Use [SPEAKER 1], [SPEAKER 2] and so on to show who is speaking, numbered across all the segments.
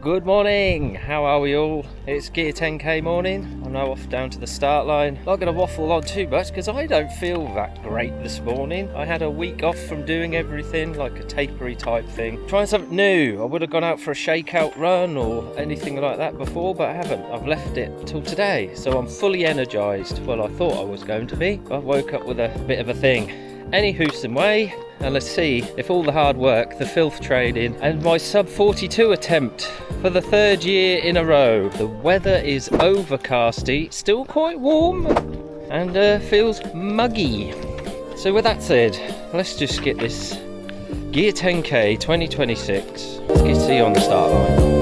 [SPEAKER 1] Good morning, how are we all? It's Gear 10k morning. I'm now off down to the start line. Not going to waffle on too much because I don't feel that great this morning. I had a week off from doing everything, like a tapery type thing. Trying something new. I would have gone out for a shakeout run or anything like that before, but I haven't. I've left it till today, so I'm fully energised. Well, I thought I was going to be. I woke up with a bit of a thing. Any hoosing way, and let's see if all the hard work, the filth training, and my sub 42 attempt for the third year in a row. The weather is overcasty, still quite warm, and feels muggy. So with that said, let's just get this Gear 10k 2026. Let's get see you on the start line.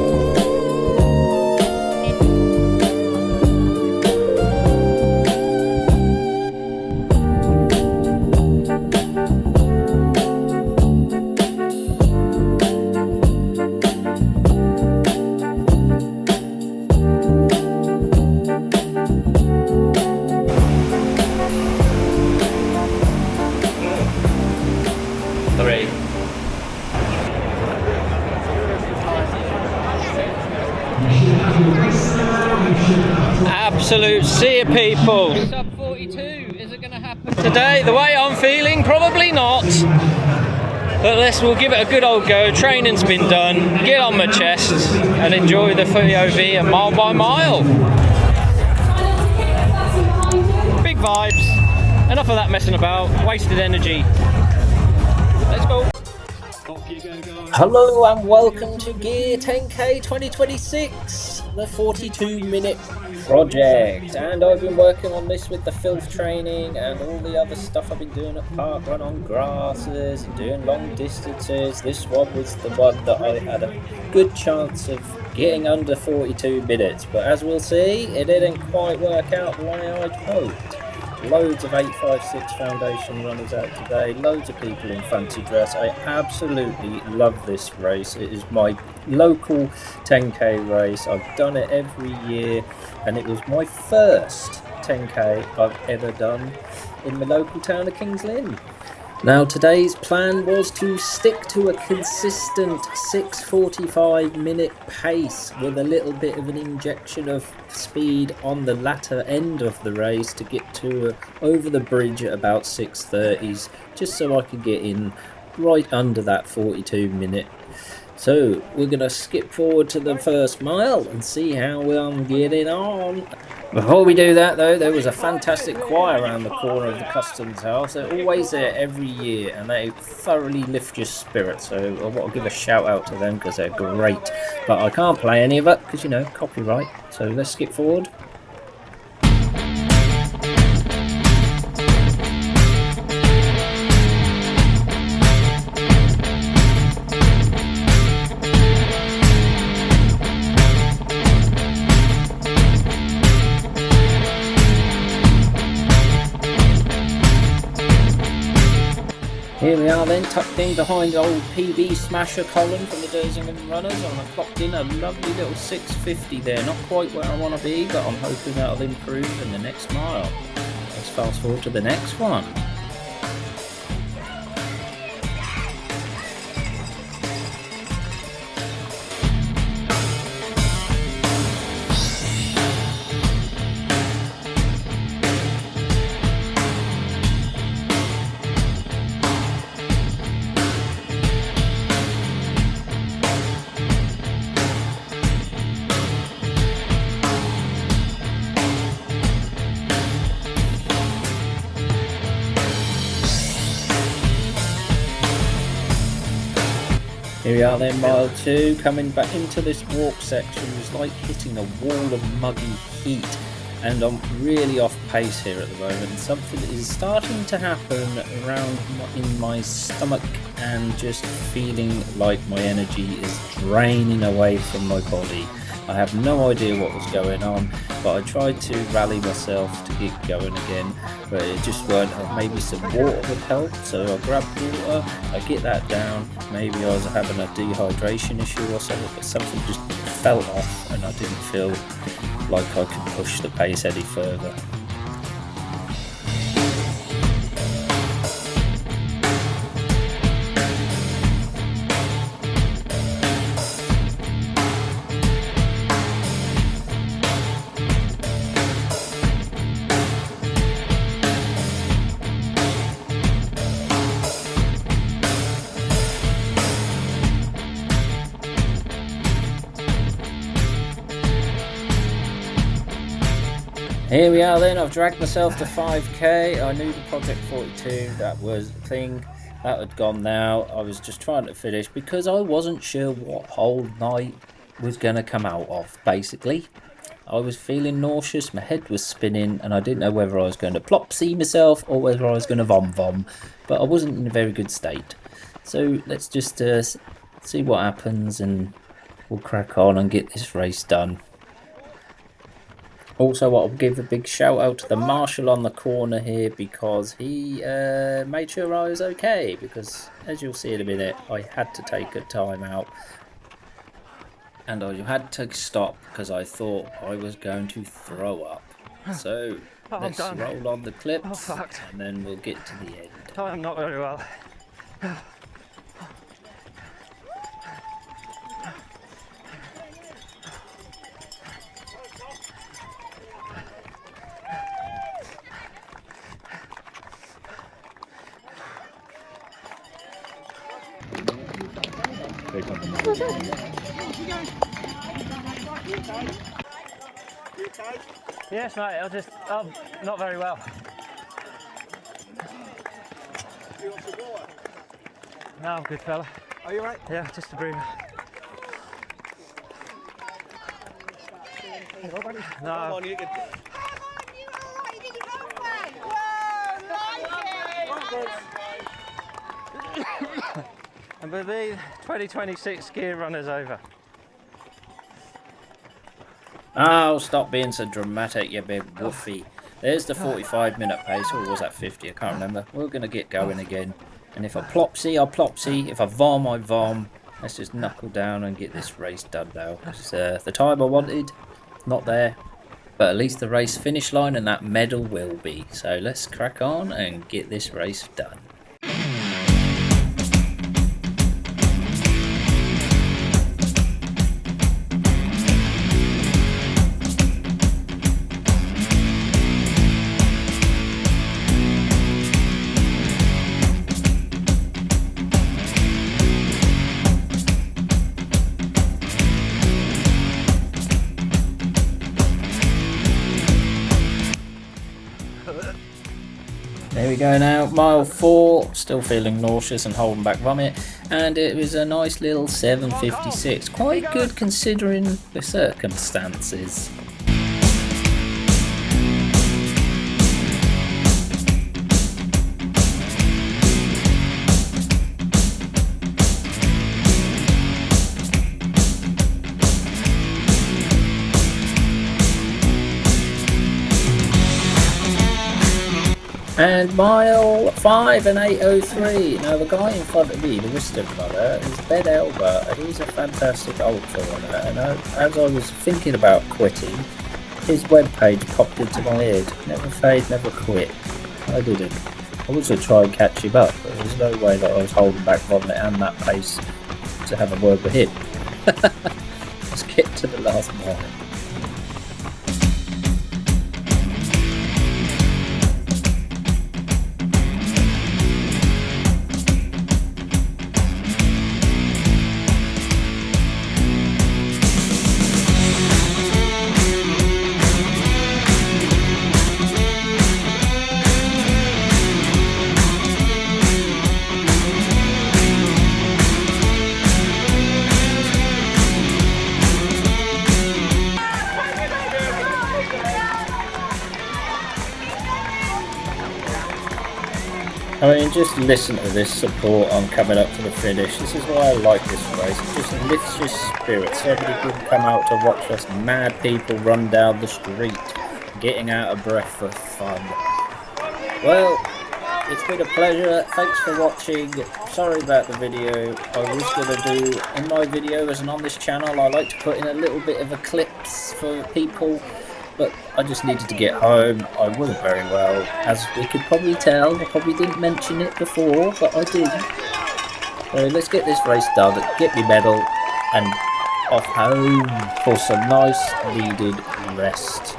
[SPEAKER 1] Absolute sea of people. Sub 42, is it going to happen today? The way I'm feeling, probably not. But we'll give it a good old go. Training's been done. Get on my chest and enjoy the POV and mile by mile. Big vibes. Enough of that messing about. Wasted energy. Let's go. Hello and welcome to Gear 10k 2026, the 42-minute project. And I've been working on this with the filth training and all the other stuff I've been doing at park run on grasses and doing long distances. This one was the one that I had a good chance of getting under 42 minutes, but as we'll see, it didn't quite work out the way I'd hoped. Loads of 856 foundation runners out today, loads of people in fancy dress. I absolutely love this race. It is my local 10k race. I've done it every year and it was my first 10k I've ever done in the local town of Kings Lynn. Now today's plan was to stick to a consistent 6:45 minute pace with a little bit of an injection of speed on the latter end of the race to get to over the bridge at about 6:30s, just so I could get in right under that 42 minute. So we're going to skip forward to the first mile and see how I'm getting on. Before we do that though, there was a fantastic choir around the corner of the customs house. They're always there every year and they thoroughly lift your spirits, so I want to give a shout out to them because they're great. But I can't play any of it because, you know, copyright, so let's skip forward. Here we are then, tucked in behind the old PB Smasher column from the Dersingham Runners, and I clocked in a lovely little 6:50 there. Not quite where I want to be, but I'm hoping that'll improve in the next mile. Let's fast forward to the next one. Here we are then, mile 2, coming back into this walk section. It's like hitting a wall of muggy heat, and I'm really off pace here at the moment. Something is starting to happen around in my stomach and just feeling like my energy is draining away from my body. I have no idea what was going on, but I tried to rally myself to get going again, but it just weren't. Maybe some water would help, so I grabbed water, I get that down. Maybe I was having a dehydration issue or something, but something just fell off and I didn't feel like I could push the pace any further. Here we are then, I've dragged myself to 5k. I knew the Project 42, that was the thing. That had gone now. I was just trying to finish because I wasn't sure what whole night was going to come out of, basically. I was feeling nauseous, my head was spinning, and I didn't know whether I was going to plopsy myself or whether I was going to vom, but I wasn't in a very good state. So let's just see what happens, and we'll crack on and get this race done. Also, I'll give a big shout out to the marshal on the corner here because he made sure I was okay, because as you'll see in a minute, I had to take a time out and I had to stop because I thought I was going to throw up. So let's roll on the clips and then we'll get to the end.
[SPEAKER 2] I'm not very well. Yes, mate, I'm not very well.
[SPEAKER 3] You want some water?
[SPEAKER 2] No, I'm good, fella.
[SPEAKER 3] Are you right?
[SPEAKER 2] Yeah, just a breather. No.
[SPEAKER 3] Come on, you can...
[SPEAKER 2] And with the 2026 gear runner's over.
[SPEAKER 1] Oh, stop being so dramatic, you big woofy. There's the 45-minute pace, or was that 50? I can't remember. We're going to get going again. And if I plopsy, I'll plopsy. If I vom, I vom. Let's just knuckle down and get this race done now. The time I wanted, not there. But at least the race finish line and that medal will be. So let's crack on and get this race done. There we go now, mile 4, still feeling nauseous and holding back vomit, and it was a nice little 7:56, quite good considering the circumstances. And mile 5 and 8:03. Now the guy in front of me, the Wisdom runner, is Ben Elba, and he's a fantastic ultra runner. And as I was thinking about quitting, his webpage popped into my head. Never fade, never quit. I didn't. I was going to try and catch him up, but there was no way that I was holding back vomit and that pace to have a word with him. Let's get to the last mile. I mean, just listen to this support on coming up to the finish. This is why I like this race. It just lifts your spirits. So many people come out to watch us mad people run down the street, getting out of breath for fun. Well, it's been a pleasure. Thanks for watching. Sorry about the video. I was going to do, in my videos and on this channel, I like to put in a little bit of a clips for people. But I just needed to get home. I wasn't very well, as we could probably tell. I probably didn't mention it before, but I did. So let's get this race done, get me medal, and off home for some nice needed rest.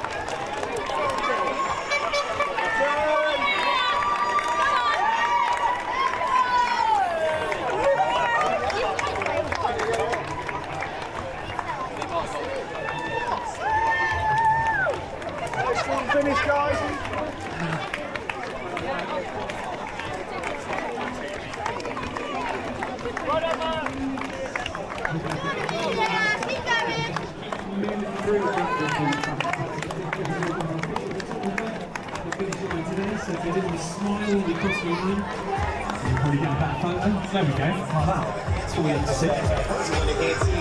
[SPEAKER 4] So if you didn't smile, you cross the line, you'll probably get a better photo. There we go, like that. That's what we have to see.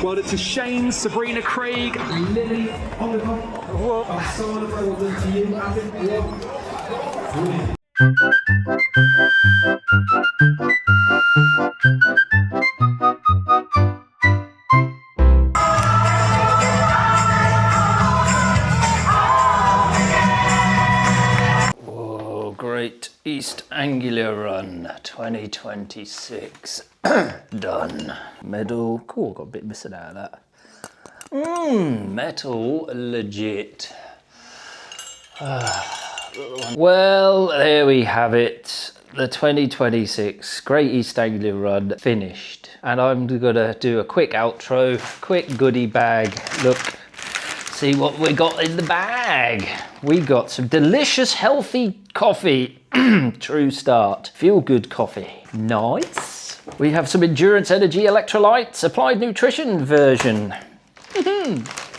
[SPEAKER 4] Well, it's a Shane, Sabrina Craig, Lily, Oliver, Simon, well done to you, Adam. Brilliant.
[SPEAKER 1] Great East Anglia Run 2026 done. Medal. Cool, got a bit missing out of that. Metal legit. Well, there we have it. The 2026 Great East Anglia Run finished. And I'm gonna do a quick outro, quick goodie bag. Look, see what we got in the bag. We got some delicious, healthy coffee. True Start. Feel good coffee. Nice. We have some Endurance Energy Electrolytes, Applied Nutrition version.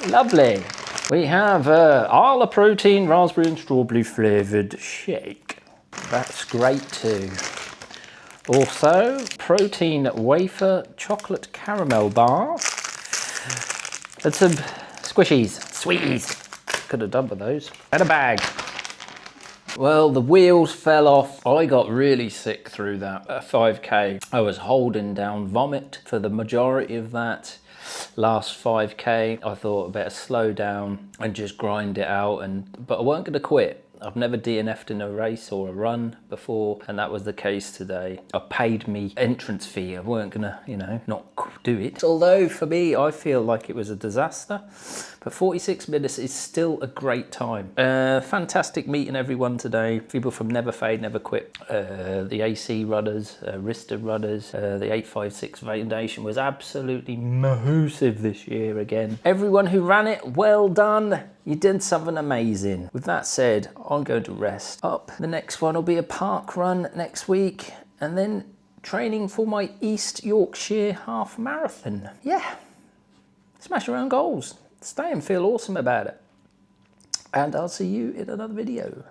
[SPEAKER 1] Lovely. We have Arla Protein, raspberry and strawberry flavoured shake. That's great too. Also, Protein Wafer Chocolate Caramel Bar. And some squishies, sweeties. Could have done with those. And a bag. Well, the wheels fell off. I got really sick through that 5K. I was holding down vomit for the majority of that last 5K. I thought I better slow down and just grind it out. But I weren't going to quit. I've never DNF'd in a race or a run before, and that was the case today. I paid me entrance fee. I weren't gonna, not do it. Although for me, I feel like it was a disaster, but 46 minutes is still a great time. Fantastic meeting everyone today. People from Never Fade, Never Quit. The AC runners, Rista runners, the 856 Foundation was absolutely massive this year again. Everyone who ran it, well done. You did something amazing. With that said, I'm going to rest up. The next one will be a park run next week, and then training for my East Yorkshire half marathon. Yeah, smash your own goals. Stay and feel awesome about it. And I'll see you in another video.